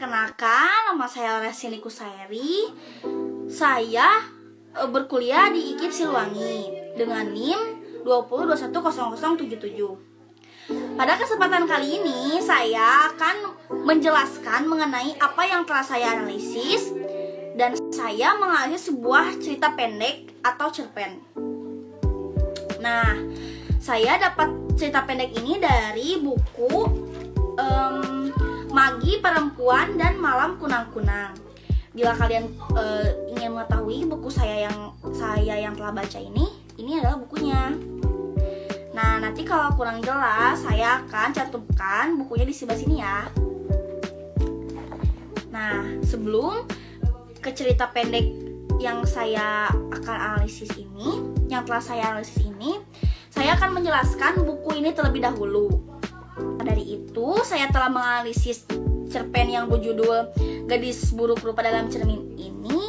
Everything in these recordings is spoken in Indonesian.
Perkenalkan, nama saya Resini Kusairi. Saya berkuliah di IKIP Siliwangi dengan NIM 20210077. Pada kesempatan kali ini, saya akan menjelaskan mengenai apa yang telah saya analisis dan saya menganalisis sebuah cerita pendek atau cerpen. Nah, saya dapat cerita pendek ini dari buku Magi Perempuan dan Malam Kunang-Kunang. Bila kalian ingin mengetahui buku saya yang telah baca ini adalah bukunya. Nah, nanti kalau kurang jelas, saya akan cantumkan bukunya di sebelah sini ya. Nah, sebelum ke cerita pendek yang saya akan analisis ini, saya akan menjelaskan buku ini terlebih dahulu. Dari itu, saya telah menganalisis cerpen yang berjudul Gadis Buruk Rupa dalam Cermin ini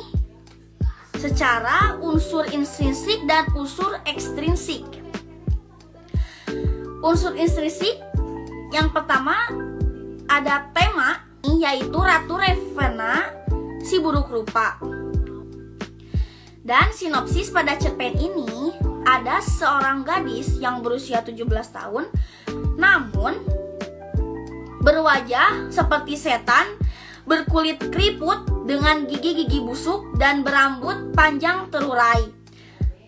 secara unsur intrinsik dan unsur ekstrinsik. Unsur intrinsik yang pertama ada tema, yaitu Ratu Ravenna si buruk rupa. Dan sinopsis pada cerpen ini ada seorang gadis yang berusia 17 tahun namun berwajah seperti setan, berkulit keriput dengan gigi-gigi busuk dan berambut panjang terurai.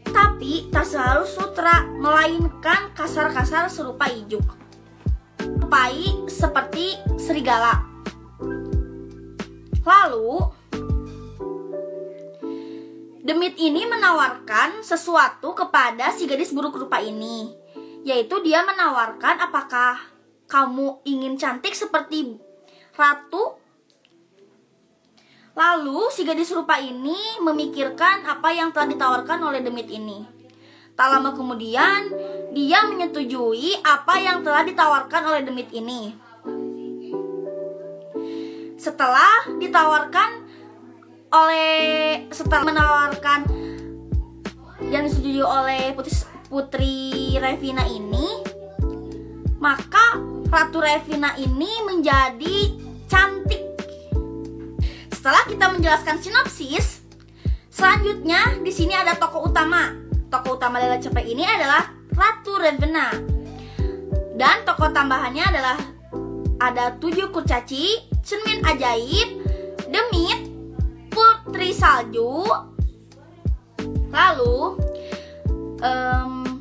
Tapi tak selalu sutra, melainkan kasar-kasar serupa ijuk. Rupai seperti serigala. Lalu demit ini menawarkan sesuatu kepada si gadis buruk rupa ini, yaitu dia menawarkan, apakah kamu ingin cantik seperti ratu? Lalu si gadis rupa ini memikirkan apa yang telah ditawarkan oleh demit ini. Tak lama kemudian dia menyetujui apa yang telah ditawarkan oleh demit ini. Setelah menawarkan yang disetujui oleh Putri Ravenna ini, maka Ratu Ravenna ini menjadi cantik. Setelah kita menjelaskan sinopsis, selanjutnya di sini ada tokoh utama. Tokoh utama dalam cerpen ini adalah Ratu Ravenna. Dan tokoh tambahannya adalah ada 7 kurcaci, cermin ajaib, demit, putri salju. Lalu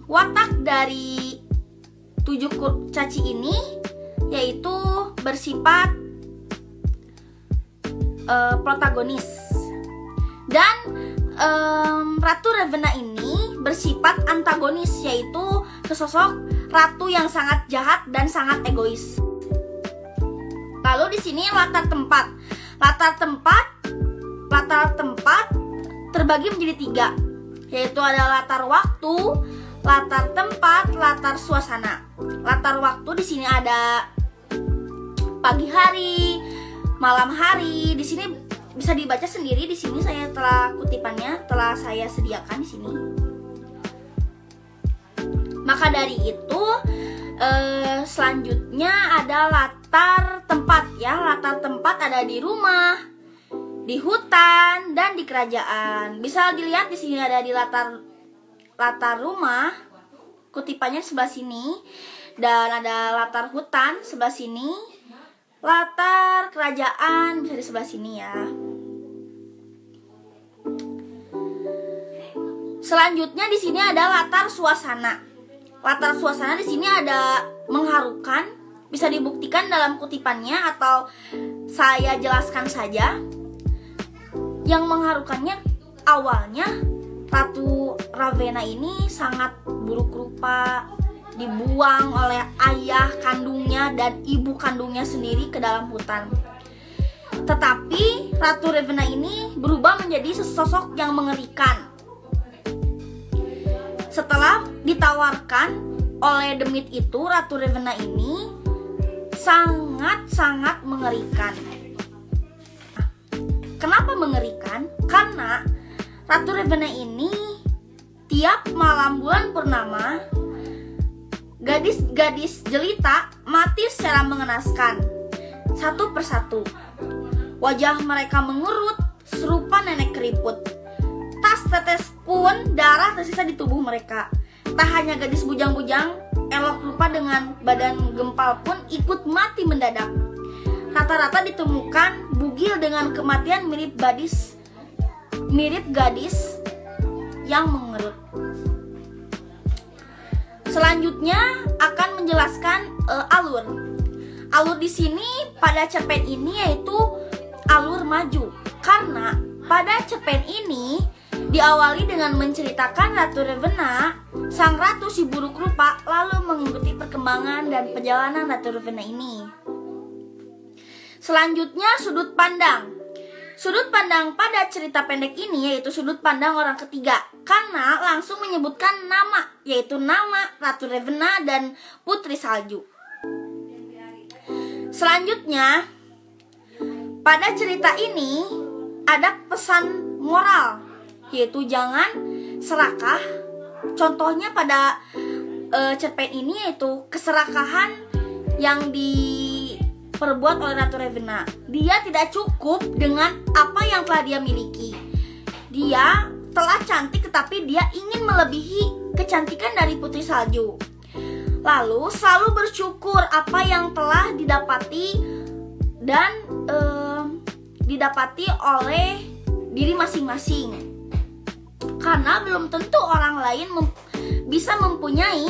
watak dari 7 kurcaci ini yaitu bersifat protagonis. Dan Ratu Ravenna ini bersifat antagonis, yaitu sesosok ratu yang sangat jahat dan sangat egois. Lalu di sini latar tempat terbagi menjadi 3, yaitu ada latar waktu, latar tempat, latar suasana. Latar waktu di sini ada pagi hari, malam hari. Di sini bisa dibaca sendiri. Di sini saya kutipannya telah saya sediakan di sini. Maka dari itu selanjutnya ada latar tempat ya. Latar tempat ada di rumah, di hutan, dan di kerajaan. Bisa dilihat di sini ada di latar rumah, kutipannya sebelah sini, dan ada latar hutan sebelah sini, latar kerajaan bisa di sebelah sini ya. Selanjutnya di sini ada latar suasana. Latar suasana di sini ada mengharukan, bisa dibuktikan dalam kutipannya atau saya jelaskan saja. Yang mengharukannya awalnya Ratu Ravenna ini sangat buruk rupa, dibuang oleh ayah kandungnya dan ibu kandungnya sendiri ke dalam hutan. Tetapi Ratu Ravenna ini berubah menjadi sesosok yang mengerikan. Setelah ditawarkan oleh demit itu, Ratu Ravenna ini sangat-sangat mengerikan. Kenapa mengerikan? Karena Ratu Ravenna ini tiap malam bulan purnama, gadis-gadis jelita mati secara mengenaskan, satu persatu. Wajah mereka mengerut serupa nenek keriput. Tak setetes pun darah tersisa di tubuh mereka. Tak hanya gadis bujang-bujang, elok rupa dengan badan gempal pun ikut mati mendadak. Rata-rata ditemukan bugil dengan kematian mirip gadis yang mengerut. Selanjutnya akan menjelaskan alur. Alur di sini pada cerpen ini yaitu alur maju, karena pada cerpen ini diawali dengan menceritakan Ratu Ravenna, sang ratu si buruk rupa, lalu mengikuti perkembangan dan perjalanan Ratu Ravenna ini. Selanjutnya sudut pandang. Sudut pandang pada cerita pendek ini yaitu sudut pandang orang ketiga, karena langsung menyebutkan nama, yaitu nama Ratu Ravenna dan Putri Salju. Selanjutnya, pada cerita ini ada pesan moral, yaitu jangan serakah. Contohnya pada cerpen ini yaitu keserakahan yang diperbuat oleh Ratu Ravenna. Dia tidak cukup dengan apa yang telah dia miliki. Dia telah cantik tetapi dia ingin melebihi kecantikan dari Putri Salju. Lalu selalu bersyukur apa yang telah didapati dan didapati oleh diri masing-masing. Karena belum tentu orang lain bisa mempunyai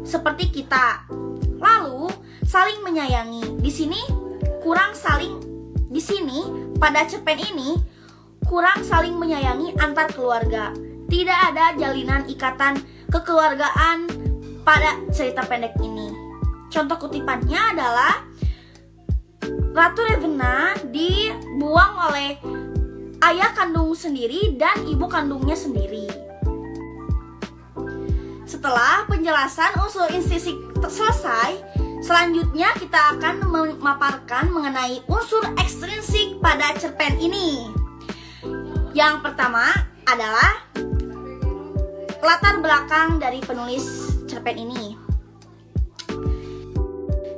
seperti kita. Lalu saling menyayangi. Di sini pada cerpen ini kurang saling menyayangi antar keluarga. Tidak ada jalinan ikatan kekeluargaan pada cerita pendek ini. Contoh kutipannya adalah Ratu Ravenna dibuang oleh ayah kandung sendiri dan ibu kandungnya sendiri. Setelah penjelasan unsur intrinsik selesai, selanjutnya kita akan memaparkan mengenai unsur ekstrinsik pada cerpen ini. Yang pertama adalah latar belakang dari penulis cerpen ini.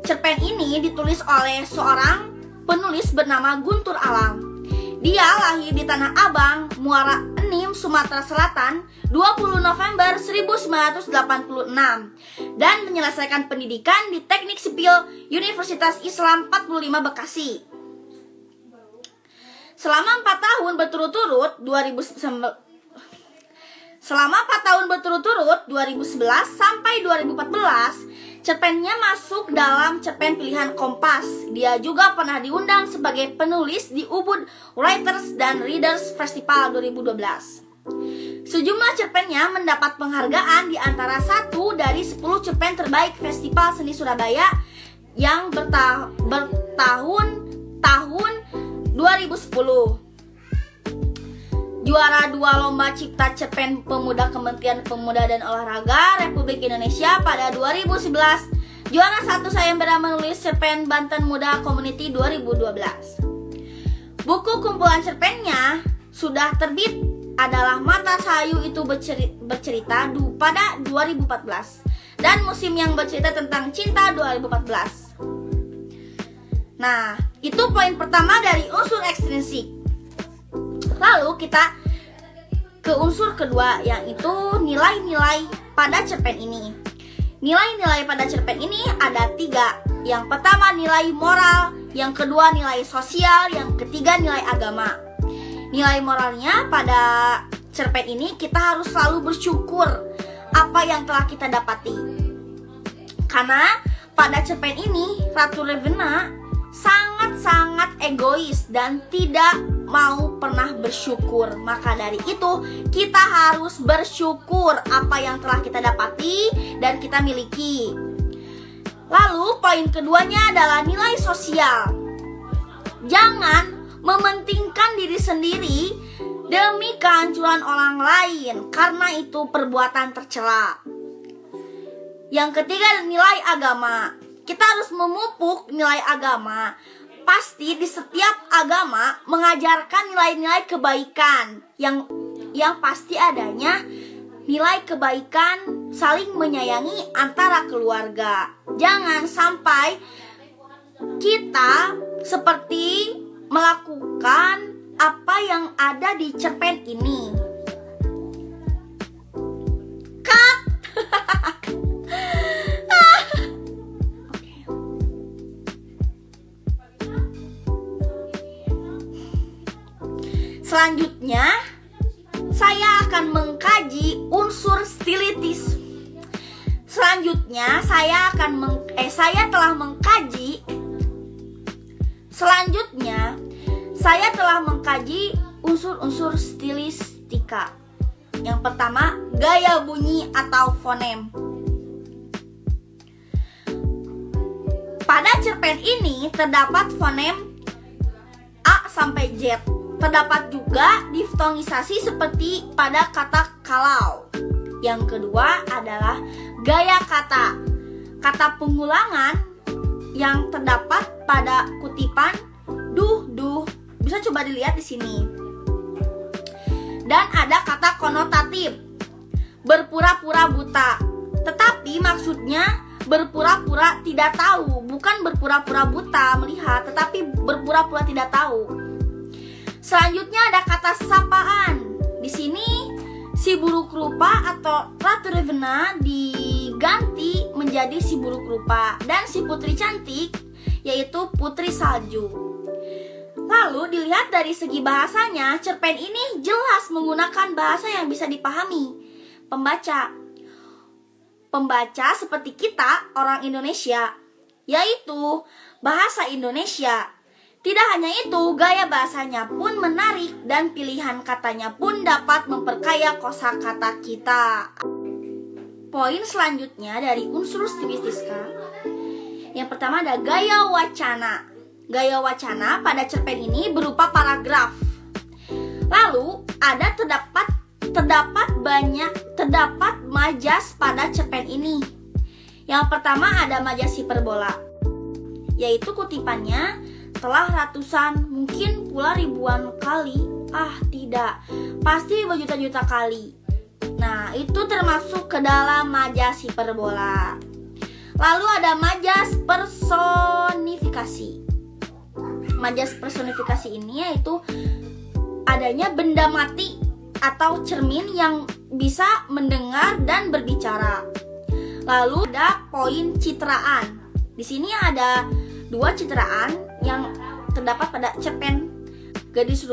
Cerpen ini ditulis oleh seorang penulis bernama Guntur Alam. Dia lahir di Tanah Abang, Muara Enim, Sumatera Selatan 20 November 1986 dan menyelesaikan pendidikan di Teknik Sipil Universitas Islam 45 Bekasi. Selama 4 tahun berturut-turut 2011 sampai 2014, cerpennya masuk dalam cerpen pilihan Kompas. Dia juga pernah diundang sebagai penulis di Ubud Writers dan Readers Festival 2012. Sejumlah cerpennya mendapat penghargaan di antara 1 dari 10 cerpen terbaik Festival Seni Surabaya yang bertahun 2010. Juara 2 Lomba Cipta Cerpen Pemuda Kementerian Pemuda dan Olahraga Republik Indonesia pada 2011. Juara 1 Sayembara Menulis Cerpen Banten Muda Community 2012. Buku kumpulan cerpennya sudah terbit adalah Mata Sayu Itu Bercerita pada 2014 dan Musim Yang Bercerita Tentang Cinta 2014. Nah, itu poin pertama dari unsur ekstrinsik. Lalu kita ke unsur kedua, yaitu nilai-nilai pada cerpen ini. Nilai-nilai pada cerpen ini ada 3. Yang pertama nilai moral, yang kedua nilai sosial, yang ketiga nilai agama. Nilai moralnya pada cerpen ini kita harus selalu bersyukur apa yang telah kita dapati. Karena pada cerpen ini Ratu Ravenna sangat-sangat egois dan tidak mau pernah bersyukur. Maka dari itu kita harus bersyukur apa yang telah kita dapati dan kita miliki. Lalu poin keduanya adalah nilai sosial. Jangan mementingkan diri sendiri demi kehancuran orang lain, karena itu perbuatan tercela. Yang ketiga nilai agama. Kita harus memupuk nilai agama. Pasti di setiap agama mengajarkan nilai-nilai kebaikan yang pasti adanya nilai kebaikan, saling menyayangi antara keluarga. Jangan sampai kita seperti melakukan apa yang ada di cerpen ini. Cut. Selanjutnya, saya akan mengkaji unsur stilitis. Selanjutnya, saya telah mengkaji unsur-unsur stilistika. Yang pertama, gaya bunyi atau fonem. Pada cerpen ini terdapat fonem A sampai Z. Terdapat juga diftongisasi seperti pada kata kalau. Yang kedua adalah gaya kata. Kata pengulangan yang terdapat pada kutipan duh. Bisa coba dilihat di sini. Dan ada kata konotatif. Berpura-pura buta. Tetapi maksudnya berpura-pura tidak tahu, bukan berpura-pura buta melihat, tetapi berpura-pura tidak tahu. Selanjutnya ada kata sapaan. Di sini si buruk rupa atau Ratu Ravenna diganti menjadi si buruk rupa dan si putri cantik yaitu putri salju. Lalu dilihat dari segi bahasanya, cerpen ini jelas menggunakan bahasa yang bisa dipahami pembaca. Pembaca seperti kita orang Indonesia, yaitu bahasa Indonesia. Tidak hanya itu, gaya bahasanya pun menarik dan pilihan katanya pun dapat memperkaya kosakata kita. Poin selanjutnya dari unsur stilistika. Yang pertama ada gaya wacana. Gaya wacana pada cerpen ini berupa paragraf. Lalu ada terdapat majas pada cerpen ini. Yang pertama ada majas hiperbola, yaitu kutipannya telah ratusan, mungkin pula ribuan kali. Tidak, pasti berjuta-juta kali. Nah, itu termasuk ke dalam majas hiperbola. Lalu ada majas personifikasi. Majas personifikasi ini yaitu adanya benda mati atau cermin yang bisa mendengar dan berbicara. Lalu ada poin citraan. Di sini ada 2 citraan yang terdapat pada cerpen gadis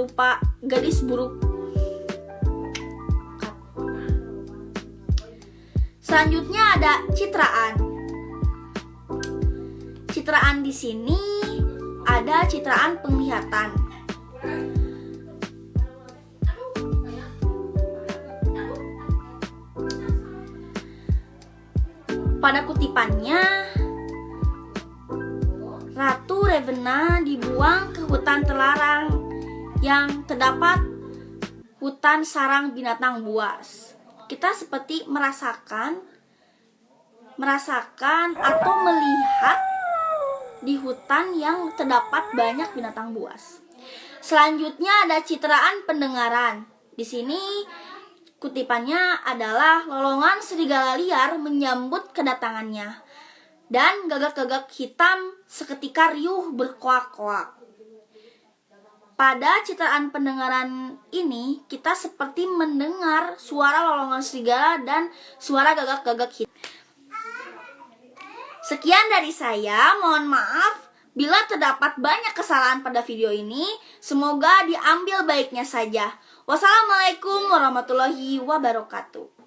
buruk. Selanjutnya ada citraan. Citraan di sini ada citraan penglihatan. Pada kutipannya, Ratu Ravenna dibuang ke hutan terlarang yang terdapat hutan sarang binatang buas. Kita seperti merasakan atau melihat di hutan yang terdapat banyak binatang buas. Selanjutnya ada citraan pendengaran. Di sini kutipannya adalah lolongan serigala liar menyambut kedatangannya. Dan gagak-gagak hitam seketika riuh berkoak-koak. Pada citraan pendengaran ini, kita seperti mendengar suara lolongan serigala dan suara gagak-gagak hitam. Sekian dari saya, mohon maaf bila terdapat banyak kesalahan pada video ini. Semoga diambil baiknya saja. Wassalamualaikum warahmatullahi wabarakatuh.